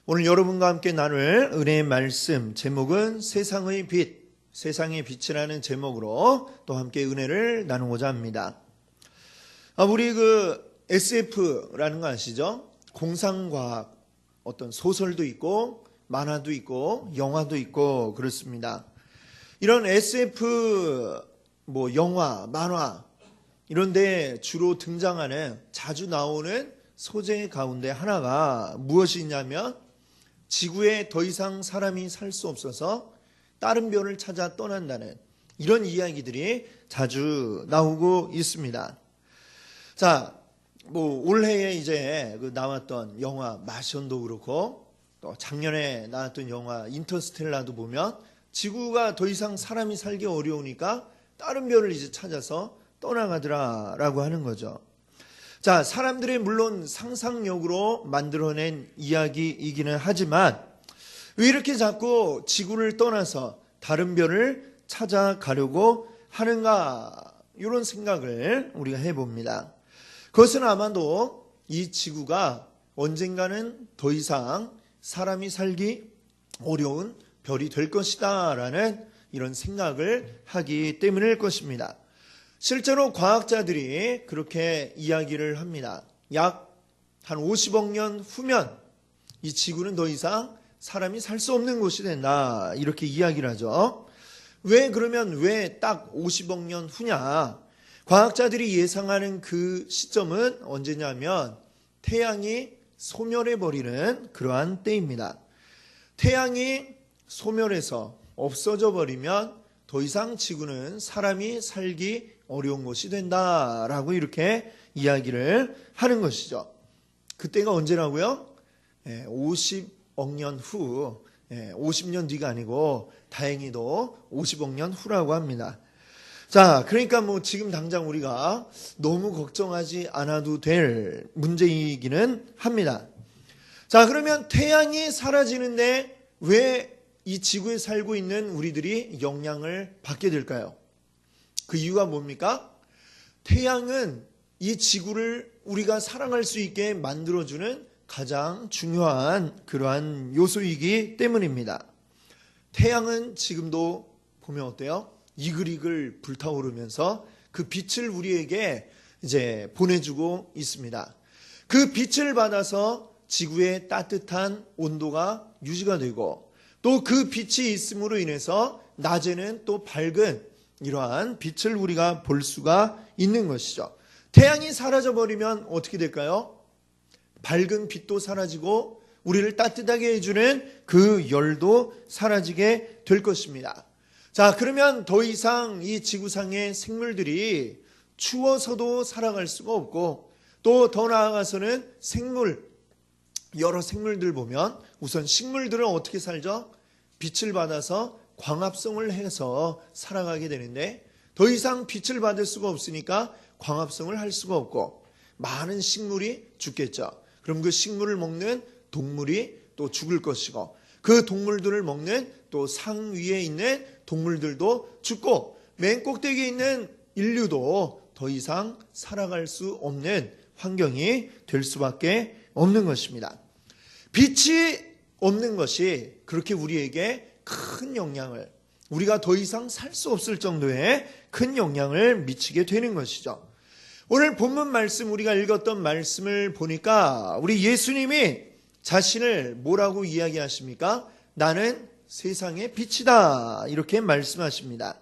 오늘 여러분과 함께 나눌 은혜의 말씀 제목은 세상의 빛, 세상의 빛이라는 제목으로 또 함께 은혜를 나누고자 합니다. 우리 SF라는 거 아시죠? 공상과학, 어떤 소설도 있고 만화도 있고 영화도 있고 그렇습니다. 이런 SF 영화, 만화 이런 데 주로 등장하는, 자주 나오는 소재 가운데 하나가 무엇이냐면 지구에 더 이상 사람이 살 수 없어서 다른 별을 찾아 떠난다는 이런 이야기들이 자주 나오고 있습니다. 자, 올해에 이제 나왔던 영화 마션도 그렇고 또 작년에 나왔던 영화 인터스텔라도 보면 지구가 더 이상 사람이 살기 어려우니까 다른 별을 이제 찾아서 떠나가더라라고 하는 거죠. 자, 사람들의 물론 상상력으로 만들어낸 이야기이기는 하지만 왜 이렇게 자꾸 지구를 떠나서 다른 별을 찾아가려고 하는가, 이런 생각을 우리가 해봅니다. 그것은 아마도 이 지구가 언젠가는 더 이상 사람이 살기 어려운 별이 될 것이다 라는 이런 생각을 하기 때문일 것입니다. 실제로 과학자들이 그렇게 이야기를 합니다. 약 한 50억 년 후면 이 지구는 더 이상 사람이 살 수 없는 곳이 된다, 이렇게 이야기를 하죠. 왜 딱 50억 년 후냐? 과학자들이 예상하는 그 시점은 언제냐면 태양이 소멸해버리는 그러한 때입니다. 태양이 소멸해서 없어져 버리면 더 이상 지구는 사람이 살기 어려운 곳이 된다라고 이렇게 이야기를 하는 것이죠. 그때가 언제라고요? 50억 년 후, 50년 뒤가 아니고 다행히도 50억 년 후라고 합니다. 자, 그러니까 지금 당장 우리가 너무 걱정하지 않아도 될 문제이기는 합니다. 자, 그러면 태양이 사라지는데 왜 이 지구에 살고 있는 우리들이 영향을 받게 될까요? 그 이유가 뭡니까? 태양은 이 지구를 우리가 살아갈 수 있게 만들어주는 가장 중요한 그러한 요소이기 때문입니다. 태양은 지금도 보면 어때요? 이글이글 불타오르면서 그 빛을 우리에게 이제 보내주고 있습니다. 그 빛을 받아서 지구의 따뜻한 온도가 유지가 되고 또 그 빛이 있음으로 인해서 낮에는 또 밝은 이러한 빛을 우리가 볼 수가 있는 것이죠. 태양이 사라져버리면 어떻게 될까요? 밝은 빛도 사라지고 우리를 따뜻하게 해주는 그 열도 사라지게 될 것입니다. 자, 그러면 더 이상 이 지구상의 생물들이 추워서도 살아갈 수가 없고 또 더 나아가서는 여러 생물들 보면 우선 식물들은 어떻게 살죠? 빛을 받아서 광합성을 해서 살아가게 되는데 더 이상 빛을 받을 수가 없으니까 광합성을 할 수가 없고 많은 식물이 죽겠죠. 그럼 그 식물을 먹는 동물이 또 죽을 것이고 그 동물들을 먹는 또 상 위에 있는 동물들도 죽고 맨 꼭대기에 있는 인류도 더 이상 살아갈 수 없는 환경이 될 수밖에 없는 것입니다. 빛이 없는 것이 그렇게 우리에게 큰 영향을, 우리가 더 이상 살 수 없을 정도의 큰 영향을 미치게 되는 것이죠. 오늘 본문 말씀, 우리가 읽었던 말씀을 보니까 우리 예수님이 자신을 뭐라고 이야기하십니까? 나는 세상의 빛이다, 이렇게 말씀하십니다.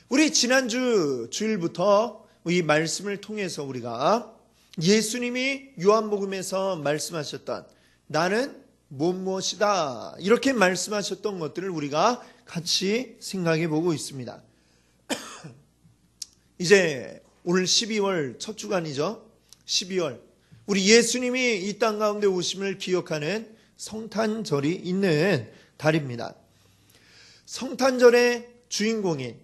우리 지난주 주일부터 이 말씀을 통해서 우리가 예수님이 요한복음에서 말씀하셨던 나는 무엇이다, 이렇게 말씀하셨던 것들을 우리가 같이 생각해 보고 있습니다. 이제 오늘 12월 첫 주간이죠. 12월 우리 예수님이 이 땅 가운데 오심을 기억하는 성탄절이 있는 달입니다. 성탄절의 주인공인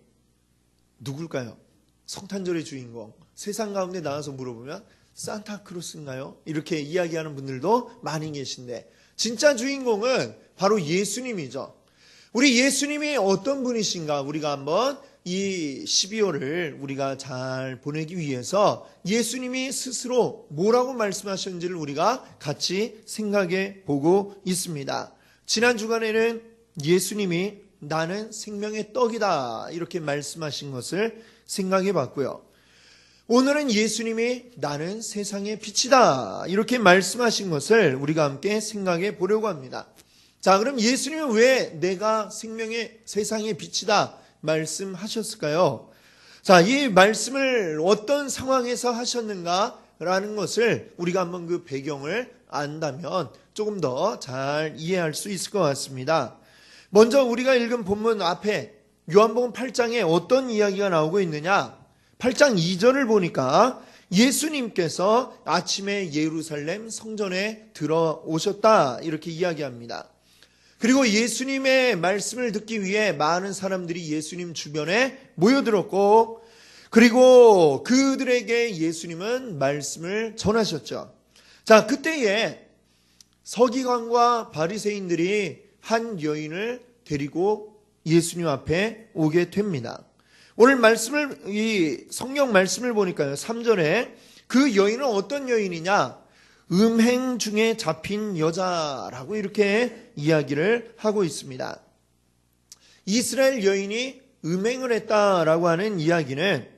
누굴까요? 성탄절의 주인공, 세상 가운데 나와서 물어보면 산타크로스인가요? 이렇게 이야기하는 분들도 많이 계신데 진짜 주인공은 바로 예수님이죠. 우리 예수님이 어떤 분이신가 우리가 한번 이 12월을 우리가 잘 보내기 위해서 예수님이 스스로 뭐라고 말씀하셨는지를 우리가 같이 생각해 보고 있습니다. 지난 주간에는 예수님이 나는 생명의 떡이다 이렇게 말씀하신 것을 생각해 봤고요. 오늘은 예수님이 나는 세상의 빛이다 이렇게 말씀하신 것을 우리가 함께 생각해 보려고 합니다. 자, 그럼 예수님은 왜 내가 세상의 빛이다 말씀하셨을까요? 자, 이 말씀을 어떤 상황에서 하셨는가라는 것을 우리가 한번 그 배경을 안다면 조금 더 잘 이해할 수 있을 것 같습니다. 먼저 우리가 읽은 본문 앞에 요한복음 8장에 어떤 이야기가 나오고 있느냐? 8장 2절을 보니까 예수님께서 아침에 예루살렘 성전에 들어오셨다 이렇게 이야기합니다. 그리고 예수님의 말씀을 듣기 위해 많은 사람들이 예수님 주변에 모여들었고, 그리고 그들에게 예수님은 말씀을 전하셨죠. 자, 그때에 서기관과 바리새인들이 한 여인을 데리고 예수님 앞에 오게 됩니다. 오늘 이 성경 말씀을 보니까요, 3절에 그 여인은 어떤 여인이냐? 음행 중에 잡힌 여자라고 이렇게 이야기를 하고 있습니다. 이스라엘 여인이 음행을 했다라고 하는 이야기는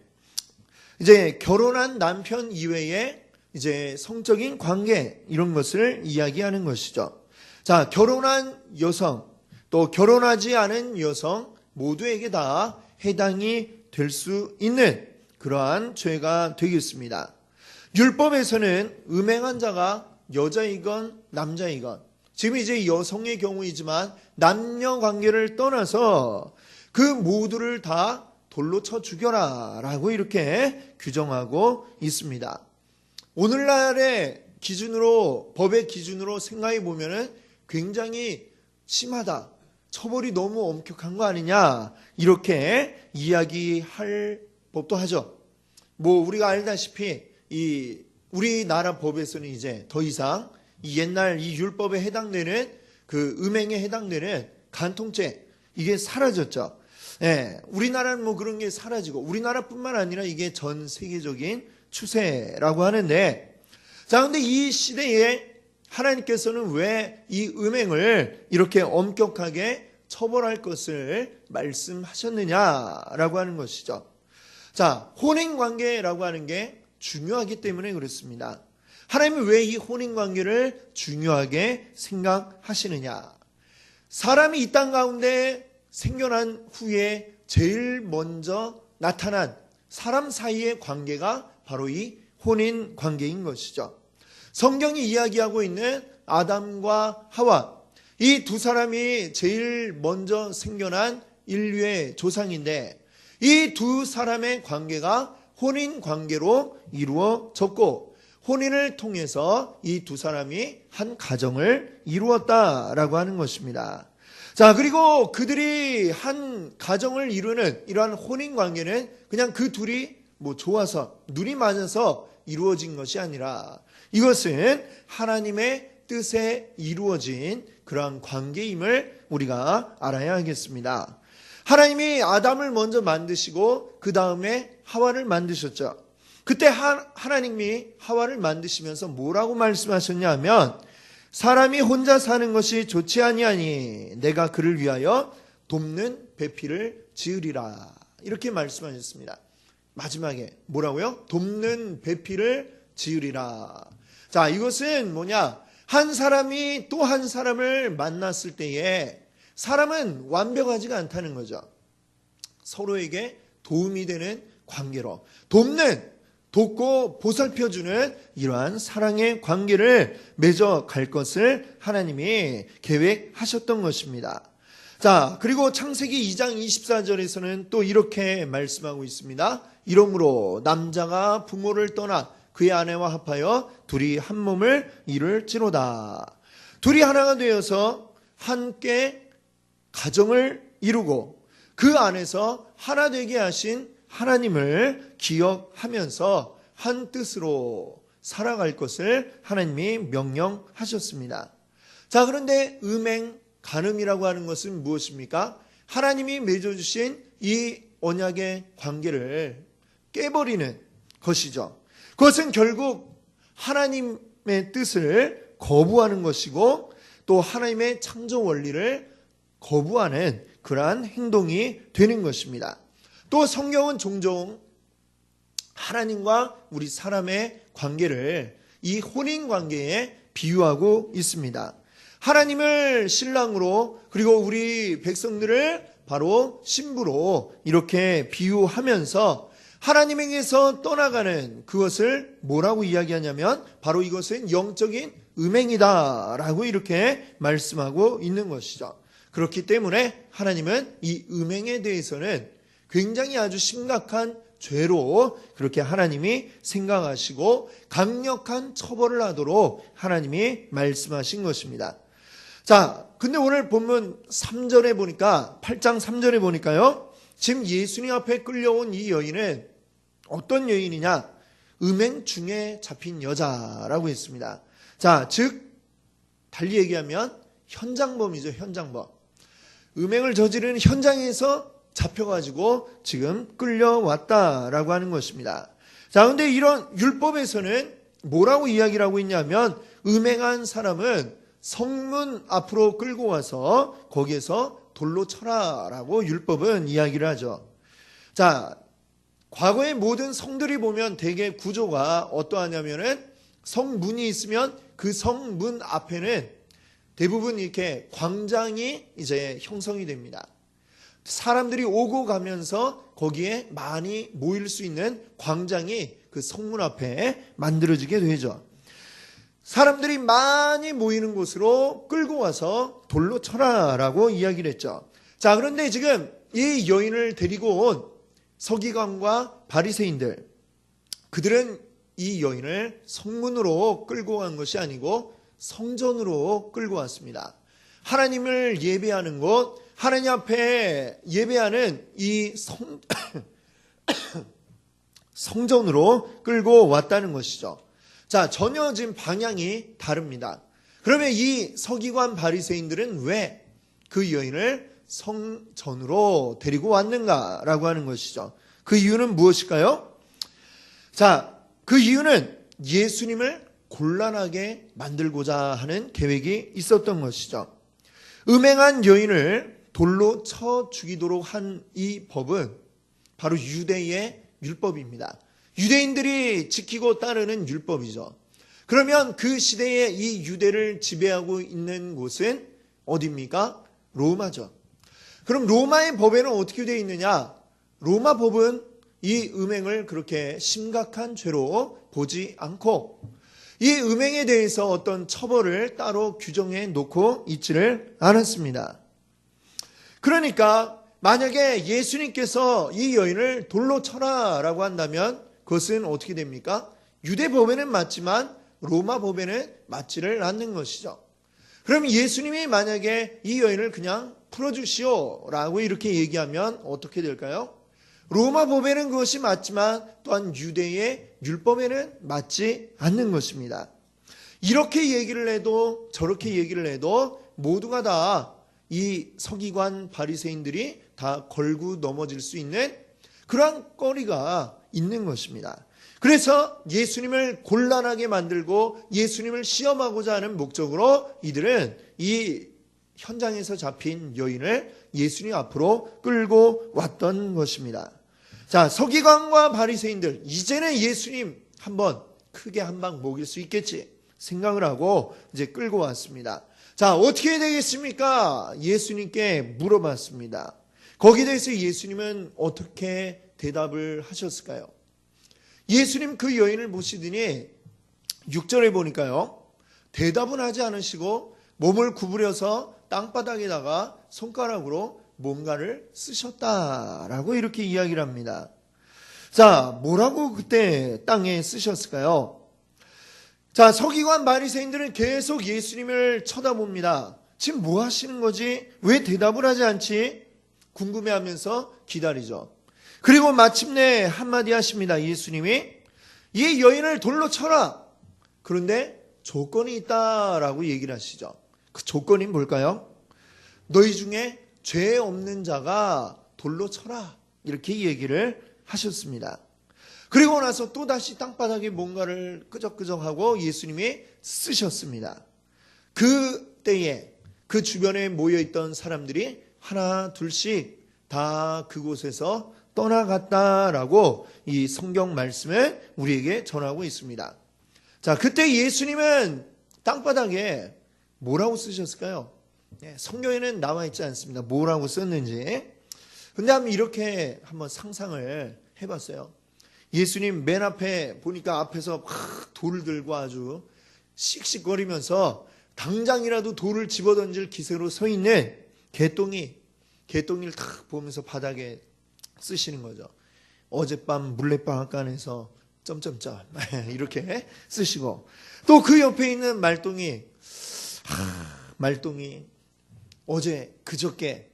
이제 결혼한 남편 이외에 이제 성적인 관계 이런 것을 이야기하는 것이죠. 자, 결혼한 여성 또 결혼하지 않은 여성 모두에게 다 해당이 될 수 있는 그러한 죄가 되겠습니다. 율법에서는 음행한 자가 여자이건 남자이건, 지금 이제 여성의 경우이지만 남녀 관계를 떠나서 그 모두를 다 돌로 쳐 죽여라 라고 이렇게 규정하고 있습니다. 오늘날의 기준으로, 법의 기준으로 생각해 보면은 굉장히 심하다, 처벌이 너무 엄격한 거 아니냐 이렇게 이야기할 법도 하죠. 뭐 우리가 알다시피 이 우리나라 법에서는 이제 더 이상 이 옛날 이 율법에 해당되는 그 음행에 해당되는 간통죄 이게 사라졌죠. 예, 우리나라는 뭐 그런 게 사라지고, 우리나라뿐만 아니라 이게 전 세계적인 추세라고 하는데, 자, 근데 이 시대에 하나님께서는 왜 이 음행을 이렇게 엄격하게 처벌할 것을 말씀하셨느냐라고 하는 것이죠. 자, 혼인관계라고 하는 게 중요하기 때문에 그렇습니다. 하나님은 왜 이 혼인관계를 중요하게 생각하시느냐? 사람이 이 땅 가운데 생겨난 후에 제일 먼저 나타난 사람 사이의 관계가 바로 이 혼인관계인 것이죠. 성경이 이야기하고 있는 아담과 하와, 이 두 사람이 제일 먼저 생겨난 인류의 조상인데, 이 두 사람의 관계가 혼인 관계로 이루어졌고, 혼인을 통해서 이 두 사람이 한 가정을 이루었다라고 하는 것입니다. 자, 그리고 그들이 한 가정을 이루는 이러한 혼인 관계는 그냥 그 둘이 뭐 좋아서 눈이 맞아서 이루어진 것이 아니라 이것은 하나님의 뜻에 이루어진 그러한 관계임을 우리가 알아야 하겠습니다. 하나님이 아담을 먼저 만드시고 그 다음에 하와를 만드셨죠. 그때 하나님이 하와를 만드시면서 뭐라고 말씀하셨냐 하면, 사람이 혼자 사는 것이 좋지 아니하니 내가 그를 위하여 돕는 배필을 지으리라 이렇게 말씀하셨습니다. 마지막에 뭐라고요? 돕는 배필을 지으리라. 자, 이것은 뭐냐? 한 사람이 또 한 사람을 만났을 때에 사람은 완벽하지가 않다는 거죠. 서로에게 도움이 되는 관계로 돕고 보살펴주는 이러한 사랑의 관계를 맺어 갈 것을 하나님이 계획하셨던 것입니다. 자, 그리고 창세기 2장 24절에서는 또 이렇게 말씀하고 있습니다. 이러므로 남자가 부모를 떠나 그의 아내와 합하여 둘이 한 몸을 이룰지로다. 둘이 하나가 되어서 함께 가정을 이루고 그 안에서 하나 되게 하신 하나님을 기억하면서 한 뜻으로 살아갈 것을 하나님이 명령하셨습니다. 자, 그런데 음행, 간음이라고 하는 것은 무엇입니까? 하나님이 맺어주신 이 언약의 관계를 깨버리는 것이죠. 그것은 결국 하나님의 뜻을 거부하는 것이고 또 하나님의 창조 원리를 거부하는 그러한 행동이 되는 것입니다. 또 성경은 종종 하나님과 우리 사람의 관계를 이 혼인 관계에 비유하고 있습니다. 하나님을 신랑으로 그리고 우리 백성들을 바로 신부로 이렇게 비유하면서 하나님에게서 떠나가는 그것을 뭐라고 이야기하냐면 바로 이것은 영적인 음행이다라고 이렇게 말씀하고 있는 것이죠. 그렇기 때문에 하나님은 이 음행에 대해서는 굉장히 아주 심각한 죄로 그렇게 하나님이 생각하시고 강력한 처벌을 하도록 하나님이 말씀하신 것입니다. 자, 근데 오늘 본문 3절에 보니까 8장 3절에 보니까요. 지금 예수님 앞에 끌려온 이 여인은 어떤 여인이냐? 음행 중에 잡힌 여자라고 했습니다. 자, 즉 달리 얘기하면 현장범이죠. 현장범. 음행을 저지르는 현장에서 잡혀가지고 지금 끌려왔다라고 하는 것입니다. 자, 근데 이런 율법에서는 뭐라고 이야기를 하고 있냐면 음행한 사람은 성문 앞으로 끌고 와서 거기에서 돌로 쳐라라고 율법은 이야기를 하죠. 자, 과거의 모든 성들이 보면 대개 구조가 어떠하냐면은 성문이 있으면 그 성문 앞에는 대부분 이렇게 광장이 이제 형성이 됩니다. 사람들이 오고 가면서 거기에 많이 모일 수 있는 광장이 그 성문 앞에 만들어지게 되죠. 사람들이 많이 모이는 곳으로 끌고 와서 돌로 쳐라라고 이야기를 했죠. 자, 그런데 지금 이 여인을 데리고 온 서기관과 바리새인들, 그들은 이 여인을 성문으로 끌고 간 것이 아니고 성전으로 끌고 왔습니다. 하나님을 예배하는 곳, 하나님 앞에 예배하는 이 성전으로 끌고 왔다는 것이죠. 자, 전혀 지금 방향이 다릅니다. 그러면 이 서기관 바리새인들은 왜 그 여인을 성전으로 데리고 왔는가라고 하는 것이죠. 그 이유는 무엇일까요? 자, 그 이유는 예수님을 곤란하게 만들고자 하는 계획이 있었던 것이죠. 음행한 여인을 돌로 쳐 죽이도록 한 이 법은 바로 유대의 율법입니다. 유대인들이 지키고 따르는 율법이죠. 그러면 그 시대에 이 유대를 지배하고 있는 곳은 어디입니까? 로마죠. 그럼 로마의 법에는 어떻게 되어 있느냐? 로마 법은 이 음행을 그렇게 심각한 죄로 보지 않고 이 음행에 대해서 어떤 처벌을 따로 규정해 놓고 있지를 않았습니다. 그러니까 만약에 예수님께서 이 여인을 돌로 쳐라라고 한다면 그것은 어떻게 됩니까? 유대 법에는 맞지만 로마 법에는 맞지를 않는 것이죠. 그럼 예수님이 만약에 이 여인을 그냥 풀어주시오라고 이렇게 얘기하면 어떻게 될까요? 로마 법에는 그것이 맞지만 또한 유대의 율법에는 맞지 않는 것입니다. 이렇게 얘기를 해도 저렇게 얘기를 해도 모두가 다 이 서기관 바리새인들이 다 걸고 넘어질 수 있는 그러한 거리가 있는 것입니다. 그래서 예수님을 곤란하게 만들고 예수님을 시험하고자 하는 목적으로 이들은 이 현장에서 잡힌 여인을 예수님 앞으로 끌고 왔던 것입니다. 자, 서기관과 바리새인들, 이제는 예수님 한번 크게 한 방 먹일 수 있겠지 생각을 하고 이제 끌고 왔습니다. 자, 어떻게 되겠습니까? 예수님께 물어봤습니다. 거기에 대해서 예수님은 어떻게 대답을 하셨을까요? 예수님 그 여인을 보시더니 6절에 보니까요, 대답은 하지 않으시고 몸을 구부려서 땅바닥에다가 손가락으로 뭔가를 쓰셨다라고 이렇게 이야기를 합니다. 자, 뭐라고 그때 땅에 쓰셨을까요? 자, 서기관 바리새인들은 계속 예수님을 쳐다봅니다. 지금 뭐 하시는 거지? 왜 대답을 하지 않지? 궁금해하면서 기다리죠. 그리고 마침내 한마디 하십니다. 예수님이 이 여인을 돌로 쳐라. 그런데 조건이 있다라고 얘기를 하시죠. 그 조건이 뭘까요? 너희 중에 죄 없는 자가 돌로 쳐라 이렇게 얘기를 하셨습니다. 그리고 나서 또다시 땅바닥에 뭔가를 끄적끄적하고 예수님이 쓰셨습니다. 그때에 그 주변에 모여있던 사람들이 하나 둘씩 다 그곳에서 떠나갔다라고 이 성경 말씀을 우리에게 전하고 있습니다. 자, 그때 예수님은 땅바닥에 뭐라고 쓰셨을까요? 성경에는 나와 있지 않습니다. 뭐라고 썼는지. 근데 이렇게 한번 상상을 해봤어요. 예수님 맨 앞에 보니까 앞에서 막 돌을 들고 아주 씩씩거리면서 당장이라도 돌을 집어던질 기세로 서 있는 개똥이를 탁 보면서 바닥에 쓰시는 거죠. 어젯밤 물레방앗간에서 점점점 이렇게 쓰시고, 또 그 옆에 있는 말똥이 어제 그저께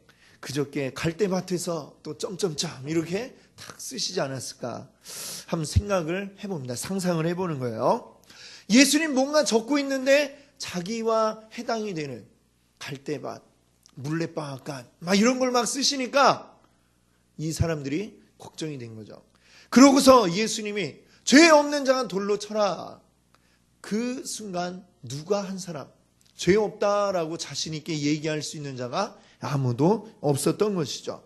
갈대밭에서 또 점점점 이렇게 탁 쓰시지 않았을까 한번 생각을 해봅니다. 상상을 해보는 거예요. 예수님 뭔가 적고 있는데 자기와 해당이 되는 갈대밭, 물레방앗간 막 이런 걸 막 쓰시니까 이 사람들이 걱정이 된 거죠. 그러고서 예수님이 죄 없는 자가 돌로 쳐라. 그 순간 누가 한 사람, 죄 없다라고 자신 있게 얘기할 수 있는 자가 아무도 없었던 것이죠.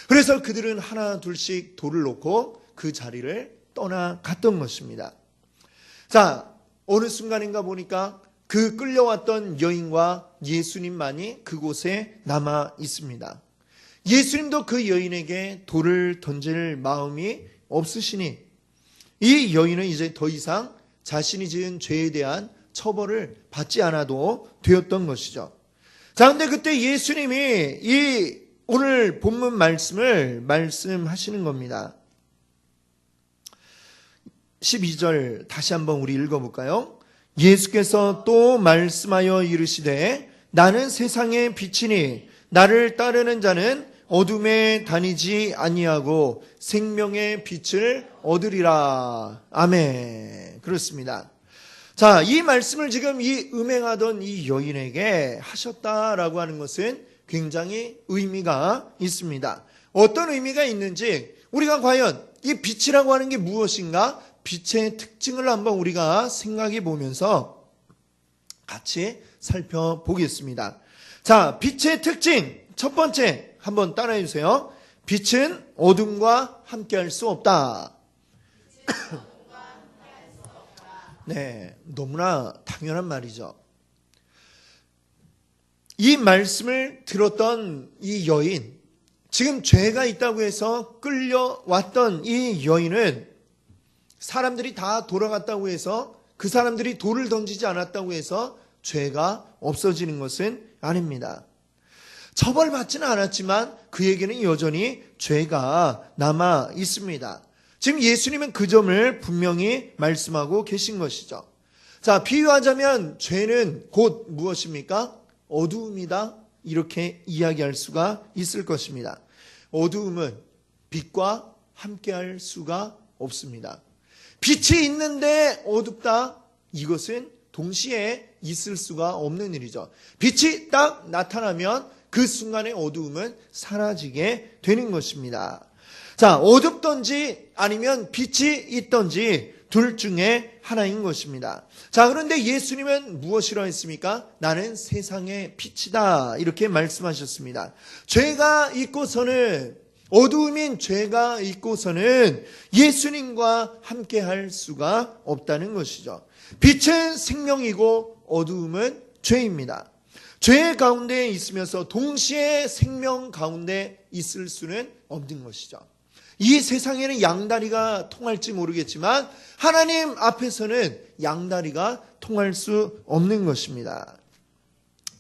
그래서 그들은 하나 둘씩 돌을 놓고 그 자리를 떠나갔던 것입니다. 자, 어느 순간인가 보니까 그 끌려왔던 여인과 예수님만이 그곳에 남아 있습니다. 예수님도 그 여인에게 돌을 던질 마음이 없으시니 이 여인은 이제 더 이상 자신이 지은 죄에 대한 처벌을 받지 않아도 되었던 것이죠. 자, 근데 그때 예수님이 이 오늘 본문 말씀을 말씀하시는 겁니다. 12절 다시 한번 우리 읽어볼까요? 예수께서 또 말씀하여 이르시되 나는 세상의 빛이니 나를 따르는 자는 어둠에 다니지 아니하고 생명의 빛을 얻으리라. 아멘. 그렇습니다. 자, 이 말씀을 지금 이 음행하던 이 여인에게 하셨다라고 하는 것은 굉장히 의미가 있습니다. 어떤 의미가 있는지 우리가 과연 이 빛이라고 하는 게 무엇인가? 빛의 특징을 한번 우리가 생각해 보면서 같이 살펴보겠습니다. 자, 빛의 특징 첫 번째 한번 따라해 주세요. 빛은 어둠과 함께할 수 없다. 네, 너무나 당연한 말이죠. 이 말씀을 들었던 이 여인, 지금 죄가 있다고 해서 끌려왔던 이 여인은 사람들이 다 돌아갔다고 해서, 그 사람들이 돌을 던지지 않았다고 해서 죄가 없어지는 것은 아닙니다. 처벌받지는 않았지만 그에게는 여전히 죄가 남아 있습니다. 지금 예수님은 그 점을 분명히 말씀하고 계신 것이죠. 자, 비유하자면 죄는 곧 무엇입니까? 어두움이다. 이렇게 이야기할 수가 있을 것입니다. 어두움은 빛과 함께할 수가 없습니다. 빛이 있는데 어둡다. 이것은 동시에 있을 수가 없는 일이죠. 빛이 딱 나타나면 그 순간의 어두움은 사라지게 되는 것입니다. 자, 어둡던지 아니면 빛이 있던지 둘 중에 하나인 것입니다. 자, 그런데 예수님은 무엇이라 했습니까? 나는 세상의 빛이다. 이렇게 말씀하셨습니다. 죄가 있고서는, 어두움인 죄가 있고서는 예수님과 함께 할 수가 없다는 것이죠. 빛은 생명이고 어두움은 죄입니다. 죄 가운데 있으면서 동시에 생명 가운데 있을 수는 없는 것이죠. 이 세상에는 양다리가 통할지 모르겠지만 하나님 앞에서는 양다리가 통할 수 없는 것입니다.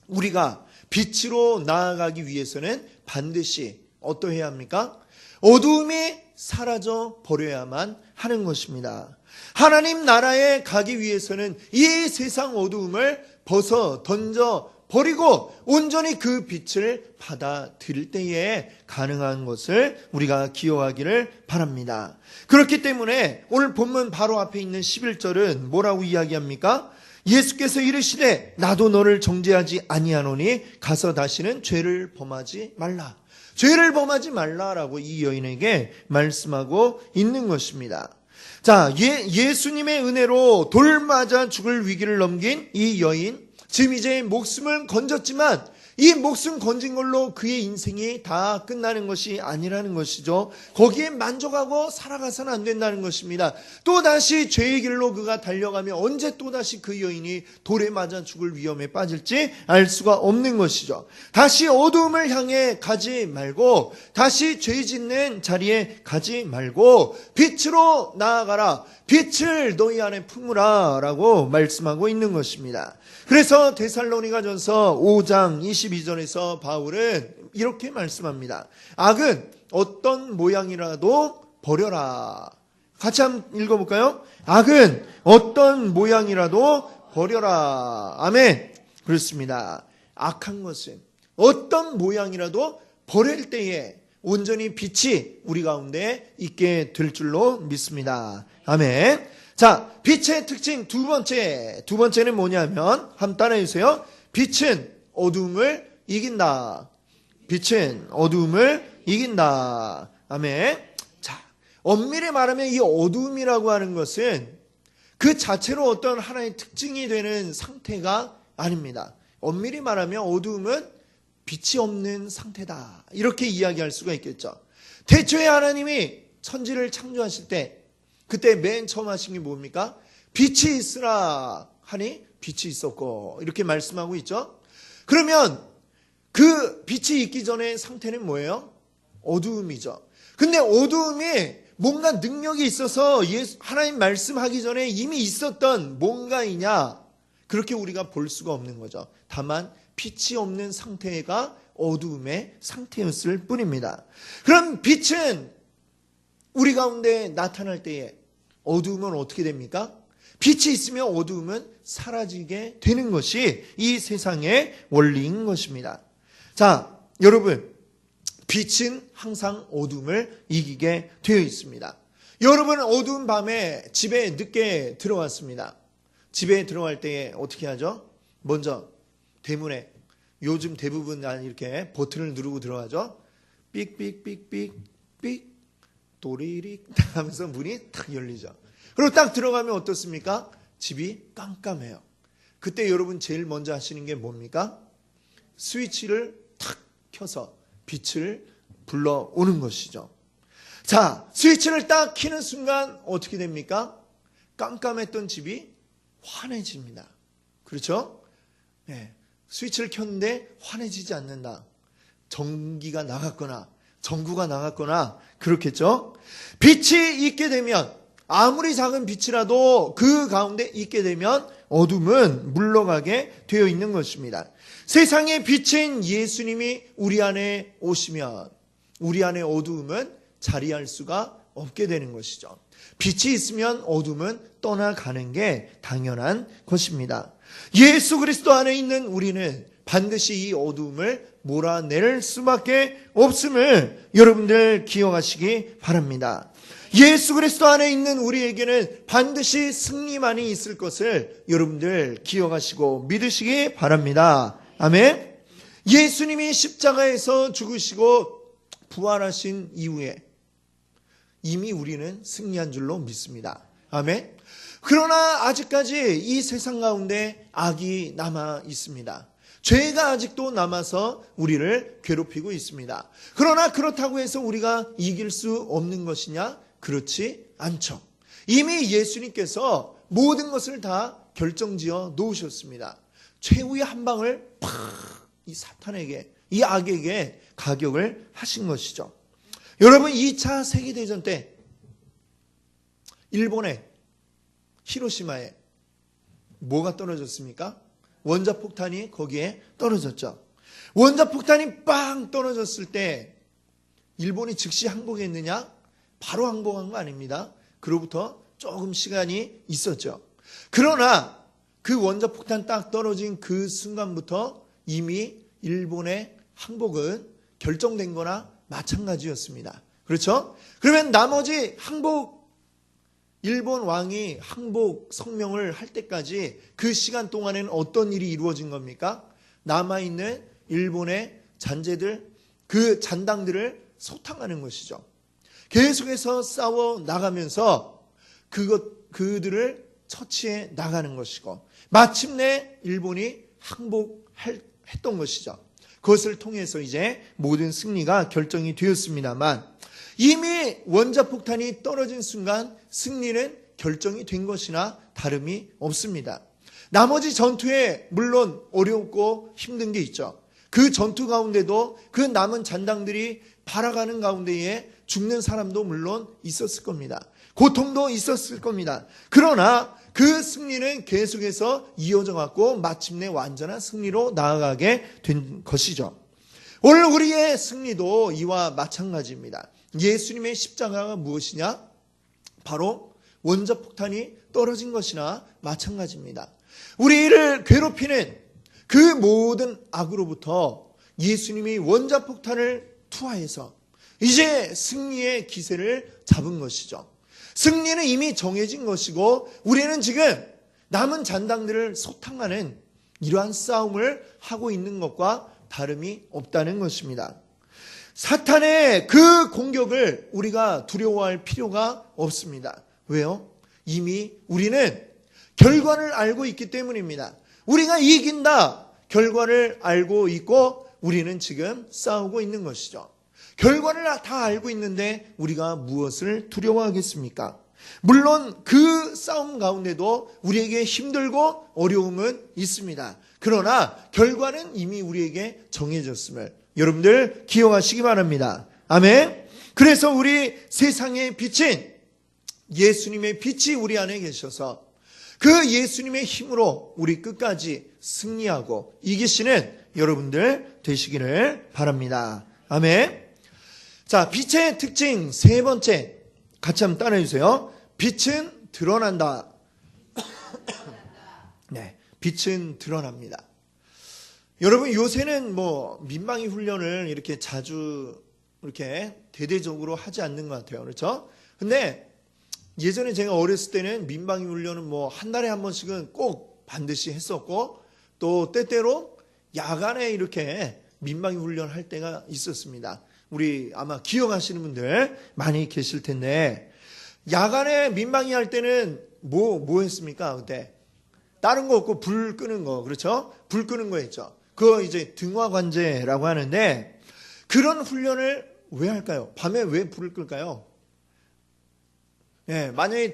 우리가 빛으로 나아가기 위해서는 반드시 어떠해야 합니까? 어두움이 사라져 버려야만 하는 것입니다. 하나님 나라에 가기 위해서는 이 세상 어두움을 벗어 던져 버리고 온전히 그 빛을 받아들일 때에 가능한 것을 우리가 기억하기를 바랍니다. 그렇기 때문에 오늘 본문 바로 앞에 있는 11절은 뭐라고 이야기합니까? 예수께서 이르시되 나도 너를 정죄하지 아니하노니 가서 다시는 죄를 범하지 말라. 죄를 범하지 말라라고 이 여인에게 말씀하고 있는 것입니다. 자, 예수님의 은혜로 돌 맞아 죽을 위기를 넘긴 이 여인, 지금 이제 목숨을 건졌지만 이 목숨 건진 걸로 그의 인생이 다 끝나는 것이 아니라는 것이죠. 거기에 만족하고 살아가서는 안 된다는 것입니다. 또다시 죄의 길로 그가 달려가며 언제 또다시 그 여인이 돌에 맞아 죽을 위험에 빠질지 알 수가 없는 것이죠. 다시 어두움을 향해 가지 말고, 다시 죄 짓는 자리에 가지 말고 빛으로 나아가라. 빛을 너희 안에 품으라 라고 말씀하고 있는 것입니다. 그래서 데살로니가전서 5장 22절에서 바울은 이렇게 말씀합니다. 악은 어떤 모양이라도 버려라. 같이 한번 읽어볼까요? 악은 어떤 모양이라도 버려라. 아멘. 그렇습니다. 악한 것은 어떤 모양이라도 버릴 때에 온전히 빛이 우리 가운데 있게 될 줄로 믿습니다. 아멘. 자, 빛의 특징 두 번째는 뭐냐면 한번 따라해 주세요. 빛은 어두움을 이긴다. 빛은 어두움을 이긴다. 아멘. 자, 엄밀히 말하면 이 어두움이라고 하는 것은 그 자체로 어떤 하나의 특징이 되는 상태가 아닙니다. 엄밀히 말하면 어두움은 빛이 없는 상태다. 이렇게 이야기할 수가 있겠죠. 태초에 하나님이 천지를 창조하실 때 그때 맨 처음 하신 게 뭡니까? 빛이 있으라 하니 빛이 있었고 이렇게 말씀하고 있죠. 그러면 그 빛이 있기 전에 상태는 뭐예요? 어두움이죠. 근데 어두움이 뭔가 능력이 있어서 하나님 말씀하기 전에 이미 있었던 뭔가이냐? 그렇게 우리가 볼 수가 없는 거죠. 다만 빛이 없는 상태가 어두움의 상태였을 뿐입니다. 그럼 빛은 우리 가운데 나타날 때에 어두움은 어떻게 됩니까? 빛이 있으면 어두움은 사라지게 되는 것이 이 세상의 원리인 것입니다. 자, 여러분, 빛은 항상 어두움을 이기게 되어 있습니다. 여러분, 어두운 밤에 집에 늦게 들어왔습니다. 집에 들어갈 때에 어떻게 하죠? 먼저 대문에, 요즘 대부분 이렇게 버튼을 누르고 들어가죠. 삑삑삑삑삑 도리릭 하면서 문이 탁 열리죠. 그리고 딱 들어가면 어떻습니까? 집이 깜깜해요. 그때 여러분 제일 먼저 하시는 게 뭡니까? 스위치를 탁 켜서 빛을 불러오는 것이죠. 자, 스위치를 딱 켜는 순간 어떻게 됩니까? 깜깜했던 집이 환해집니다. 그렇죠? 네. 스위치를 켰는데 환해지지 않는다. 전기가 나갔거나 전구가 나갔거나 그렇겠죠. 빛이 있게 되면 아무리 작은 빛이라도 그 가운데 있게 되면 어둠은 물러가게 되어 있는 것입니다. 세상의 빛인 예수님이 우리 안에 오시면 우리 안에 어두움은 자리할 수가 없게 되는 것이죠. 빛이 있으면 어둠은 떠나가는 게 당연한 것입니다. 예수 그리스도 안에 있는 우리는 반드시 이 어두움을 몰아낼 수밖에 없음을 여러분들 기억하시기 바랍니다. 예수 그리스도 안에 있는 우리에게는 반드시 승리만이 있을 것을 여러분들 기억하시고 믿으시기 바랍니다. 아멘. 예수님이 십자가에서 죽으시고 부활하신 이후에 이미 우리는 승리한 줄로 믿습니다. 아멘. 그러나 아직까지 이 세상 가운데 악이 남아 있습니다. 죄가 아직도 남아서 우리를 괴롭히고 있습니다. 그러나 그렇다고 해서 우리가 이길 수 없는 것이냐? 그렇지 않죠. 이미 예수님께서 모든 것을 다 결정지어 놓으셨습니다. 최후의 한 방을 팍 이 사탄에게, 이 악에게 가격을 하신 것이죠. 여러분, 2차 세계대전 때 일본의 히로시마에 뭐가 떨어졌습니까? 원자폭탄이 거기에 떨어졌죠. 원자폭탄이 빵 떨어졌을 때 일본이 즉시 항복했느냐? 바로 항복한 거 아닙니다. 그로부터 조금 시간이 있었죠. 그러나 그 원자폭탄 딱 떨어진 그 순간부터 이미 일본의 항복은 결정된 거나 마찬가지였습니다. 그렇죠? 그러면 나머지 항복 일본 왕이 항복 성명을 할 때까지 그 시간 동안에는 어떤 일이 이루어진 겁니까? 남아있는 일본의 잔재들, 그 잔당들을 소탕하는 것이죠. 계속해서 싸워 나가면서 그들을 처치해 나가는 것이고, 마침내 일본이 항복했던 것이죠. 그것을 통해서 이제 모든 승리가 결정이 되었습니다만, 이미 원자폭탄이 떨어진 순간 승리는 결정이 된 것이나 다름이 없습니다. 나머지 전투에 물론 어렵고 힘든 게 있죠. 그 전투 가운데도 그 남은 잔당들이 발아가는 가운데에 죽는 사람도 물론 있었을 겁니다. 고통도 있었을 겁니다. 그러나 그 승리는 계속해서 이어져 갔고 마침내 완전한 승리로 나아가게 된 것이죠. 오늘 우리의 승리도 이와 마찬가지입니다. 예수님의 십자가가 무엇이냐? 바로 원자폭탄이 떨어진 것이나 마찬가지입니다. 우리를 괴롭히는 그 모든 악으로부터 예수님이 원자폭탄을 투하해서 이제 승리의 기세를 잡은 것이죠. 승리는 이미 정해진 것이고 우리는 지금 남은 잔당들을 소탕하는 이러한 싸움을 하고 있는 것과 다름이 없다는 것입니다. 사탄의 그 공격을 우리가 두려워할 필요가 없습니다. 왜요? 이미 우리는 결과를 알고 있기 때문입니다. 우리가 이긴다 결과를 알고 있고 우리는 지금 싸우고 있는 것이죠. 결과를 다 알고 있는데 우리가 무엇을 두려워하겠습니까? 물론 그 싸움 가운데도 우리에게 힘들고 어려움은 있습니다. 그러나 결과는 이미 우리에게 정해졌음을 여러분들 기억하시기 바랍니다. 아멘. 그래서 우리 세상에 비친 예수님의 빛이 우리 안에 계셔서 그 예수님의 힘으로 우리 끝까지 승리하고 이기시는 여러분들 되시기를 바랍니다. 아멘. 자, 빛의 특징 세 번째 같이 한번 따라해주세요. 빛은 드러난다. 네, 빛은 드러납니다. 여러분 요새는 민방위 훈련을 이렇게 자주 이렇게 대대적으로 하지 않는 것 같아요. 그렇죠? 근데 예전에 제가 어렸을 때는 민방위 훈련은 한 달에 한 번씩은 꼭 반드시 했었고 또 때때로 야간에 이렇게 민방위 훈련할 때가 있었습니다. 우리 아마 기억하시는 분들 많이 계실 텐데 야간에 민방위 할 때는 뭐 했습니까? 그때 다른 거 없고 불 끄는 거, 그렇죠? 불 끄는 거 했죠. 그거 이제 등화관제라고 하는데 그런 훈련을 왜 할까요? 밤에 왜 불을 끌까요? 네, 만약에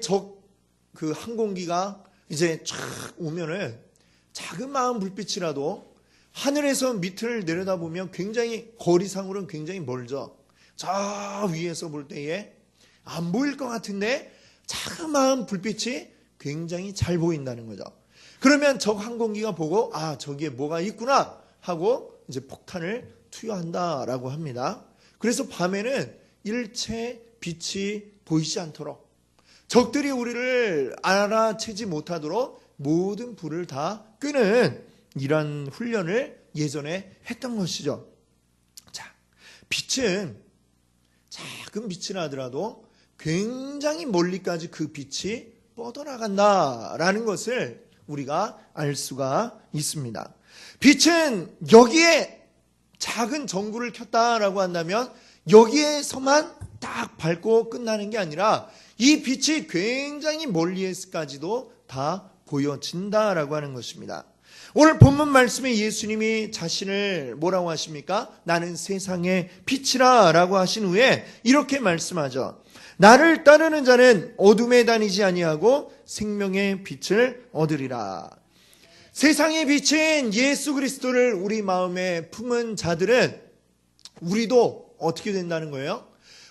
그 항공기가 이제 쫙 오면은 작은 마음 불빛이라도 하늘에서 밑을 내려다보면 굉장히 거리상으로는 굉장히 멀죠. 저 위에서 볼 때에 안 보일 것 같은데 작은 마음 불빛이 굉장히 잘 보인다는 거죠. 그러면 저 항공기가 보고 저기에 뭐가 있구나 하고 이제 폭탄을 투여한다라고 합니다. 그래서 밤에는 일체 빛이 보이지 않도록 적들이 우리를 알아채지 못하도록 모든 불을 다 끄는 이런 훈련을 예전에 했던 것이죠. 자, 빛은 작은 빛이라 하더라도 굉장히 멀리까지 그 빛이 뻗어나간다라는 것을 우리가 알 수가 있습니다. 빛은 여기에 작은 전구를 켰다라고 한다면 여기에서만 딱 밝고 끝나는 게 아니라 이 빛이 굉장히 멀리에까지도 다 보여진다라고 하는 것입니다. 오늘 본문 말씀에 예수님이 자신을 뭐라고 하십니까? 나는 세상의 빛이라 라고 하신 후에 이렇게 말씀하죠. 나를 따르는 자는 어둠에 다니지 아니하고 생명의 빛을 얻으리라. 세상의 빛인 예수 그리스도를 우리 마음에 품은 자들은 우리도 어떻게 된다는 거예요?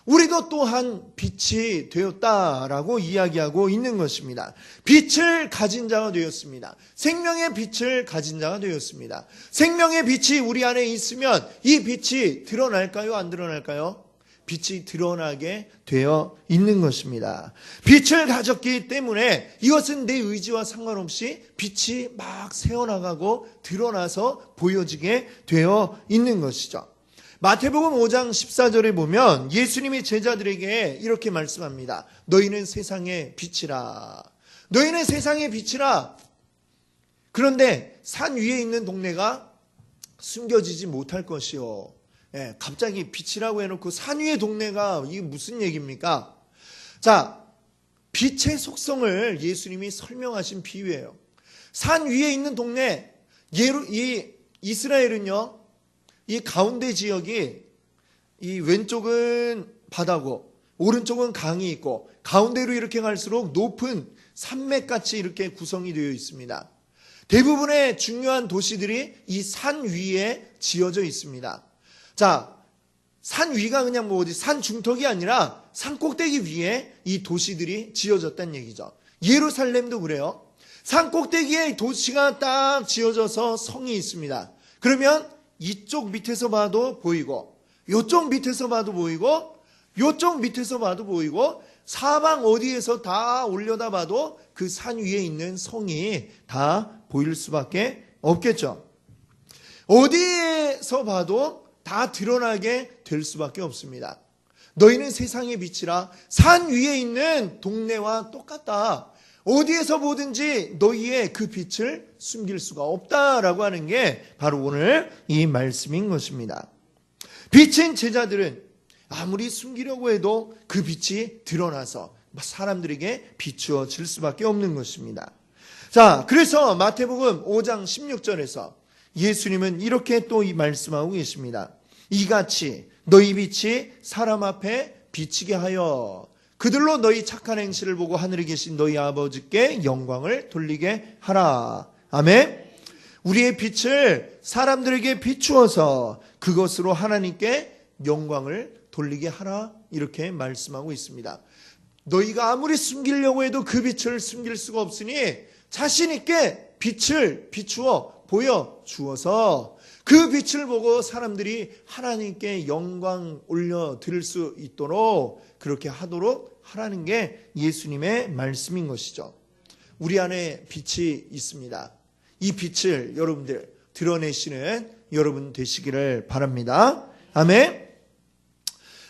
우리도 또한 빛이 되었다라고 이야기하고 있는 것입니다. 빛을 가진 자가 되었습니다. 생명의 빛을 가진 자가 되었습니다. 생명의 빛이 우리 안에 있으면 이 빛이 드러날까요? 안 드러날까요? 빛이 드러나게 되어 있는 것입니다. 빛을 가졌기 때문에 이것은 내 의지와 상관없이 빛이 막 새어나가고 드러나서 보여지게 되어 있는 것이죠. 마태복음 5장 14절에 보면 예수님이 제자들에게 이렇게 말씀합니다. 너희는 세상의 빛이라. 너희는 세상의 빛이라. 그런데 산 위에 있는 동네가 숨겨지지 못할 것이요. 갑자기 빛이라고 해놓고 산 위의 동네가 이게 무슨 얘기입니까? 자, 빛의 속성을 예수님이 설명하신 비유예요. 산 위에 있는 동네, 이 이스라엘은요, 이 가운데 지역이 이 왼쪽은 바다고 오른쪽은 강이 있고 가운데로 이렇게 갈수록 높은 산맥같이 이렇게 구성이 되어 있습니다. 대부분의 중요한 도시들이 이 산 위에 지어져 있습니다. 자, 산 위가 그냥 뭐 어디 산 중턱이 아니라 산 꼭대기 위에 이 도시들이 지어졌다는 얘기죠. 예루살렘도 그래요. 산 꼭대기에 도시가 딱 지어져서 성이 있습니다. 그러면 이쪽 밑에서 봐도 보이고 이쪽 밑에서 봐도 보이고 이쪽 밑에서 봐도 보이고 사방 어디에서 다 올려다 봐도 그 산 위에 있는 성이 다 보일 수밖에 없겠죠. 어디에서 봐도 다 드러나게 될 수밖에 없습니다. 너희는 세상의 빛이라. 산 위에 있는 동네와 똑같다. 어디에서 보든지 너희의 그 빛을 숨길 수가 없다라고 하는 게 바로 오늘 이 말씀인 것입니다. 빛인 제자들은 아무리 숨기려고 해도 그 빛이 드러나서 사람들에게 비추어질 수밖에 없는 것입니다. 자, 그래서 마태복음 5장 16절에서 예수님은 이렇게 또 이 말씀하고 계십니다. 이같이 너희 빛이 사람 앞에 비치게 하여 그들로 너희 착한 행실을 보고 하늘에 계신 너희 아버지께 영광을 돌리게 하라. 아멘. 우리의 빛을 사람들에게 비추어서 그것으로 하나님께 영광을 돌리게 하라. 이렇게 말씀하고 있습니다. 너희가 아무리 숨기려고 해도 그 빛을 숨길 수가 없으니 자신 있게 빛을 비추어 보여주어서 그 빛을 보고 사람들이 하나님께 영광 올려드릴 수 있도록 그렇게 하도록 하라는 게 예수님의 말씀인 것이죠. 우리 안에 빛이 있습니다. 이 빛을 여러분들 드러내시는 여러분 되시기를 바랍니다. 아멘.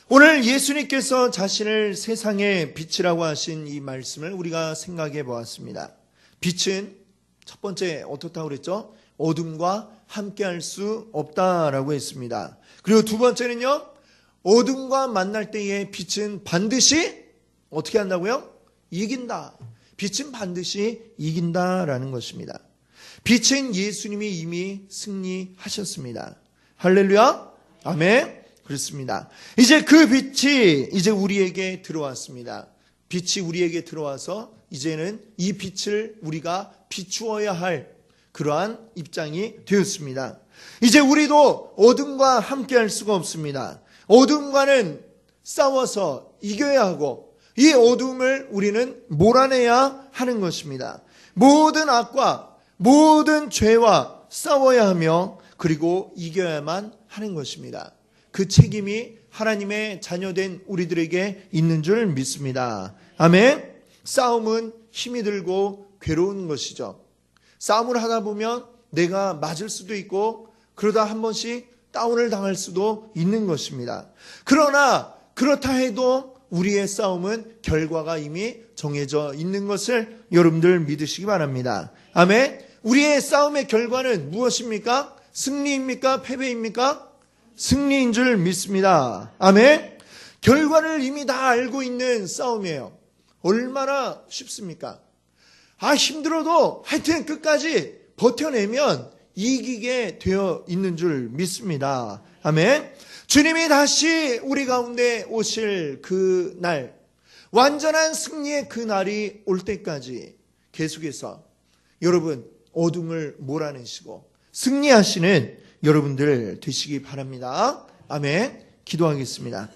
오늘 예수님께서 자신을 세상의 빛이라고 하신 이 말씀을 우리가 생각해 보았습니다. 빛은 첫 번째 어떻다고 그랬죠? 어둠과 함께할 수 없다라고 했습니다. 그리고 두 번째는요, 어둠과 만날 때의 빛은 반드시 어떻게 한다고요? 이긴다. 빛은 반드시 이긴다라는 것입니다. 빛은 예수님이 이미 승리하셨습니다. 할렐루야. 아멘. 그렇습니다. 이제 그 빛이 이제 우리에게 들어왔습니다. 빛이 우리에게 들어와서 이제는 이 빛을 우리가 비추어야 할 그러한 입장이 되었습니다. 이제 우리도 어둠과 함께할 수가 없습니다. 어둠과는 싸워서 이겨야 하고 이 어둠을 우리는 몰아내야 하는 것입니다. 모든 악과 모든 죄와 싸워야 하며 그리고 이겨야만 하는 것입니다. 그 책임이 하나님의 자녀된 우리들에게 있는 줄 믿습니다. 아멘. 싸움은 힘이 들고 괴로운 것이죠. 싸움을 하다 보면 내가 맞을 수도 있고 그러다 한 번씩 다운을 당할 수도 있는 것입니다. 그러나 그렇다 해도 우리의 싸움은 결과가 이미 정해져 있는 것을 여러분들 믿으시기 바랍니다. 아멘. 우리의 싸움의 결과는 무엇입니까? 승리입니까? 패배입니까? 승리인 줄 믿습니다. 아멘. 결과를 이미 다 알고 있는 싸움이에요. 얼마나 쉽습니까? 힘들어도 하여튼 끝까지 버텨내면 이기게 되어 있는 줄 믿습니다. 아멘. 주님이 다시 우리 가운데 오실 그 날, 완전한 승리의 그 날이 올 때까지 계속해서 여러분 어둠을 몰아내시고 승리하시는 여러분들 되시기 바랍니다. 아멘. 기도하겠습니다.